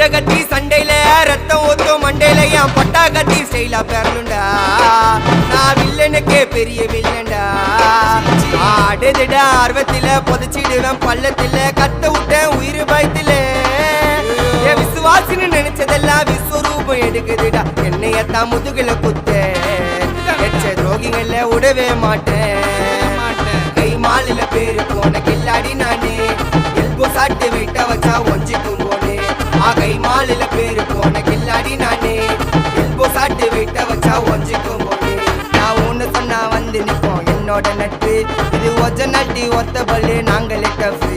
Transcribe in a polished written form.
பட்ட கட்டி சண்டையில ரத்தம் ஊத்தும் மண்டையில என் பட்டா கட்டி ஸ்டைலா பேரலுண்டா நான் வில்லனுக்கே பெரிய வில்லன்டா ஆடுதுடா ஆர்வத்தில புதைச்சிடுவேன் பள்ளத்தில கத்த விட்டேன் உயிர் பயத்தில என் விசுவாசின்னு நினைச்சதெல்லாம் விஸ்வரூபம் எடுக்குதுடா என்னையத்தான் முதுகுல குத்த எச்ச துரோகிகள விடவே மாட்டேன் கை மாலில பேரு போன கில்லாடி நானே எல்போ சாட்டு விட்ட வச்சா ஒஞ்சிக்கும் போனே கை மாலில பேரு போன கில்லாடி நானே எல்போ சாட்டு விட்ட வச்சா ஒஞ்சிக்கும் போனே நான் ஒண்ணு சொன்னா வந்து நிப்போம் என்னோட நட்பு இது ஒஜ நட்டி ஒத்த பல்லு நாங்களே டஃபு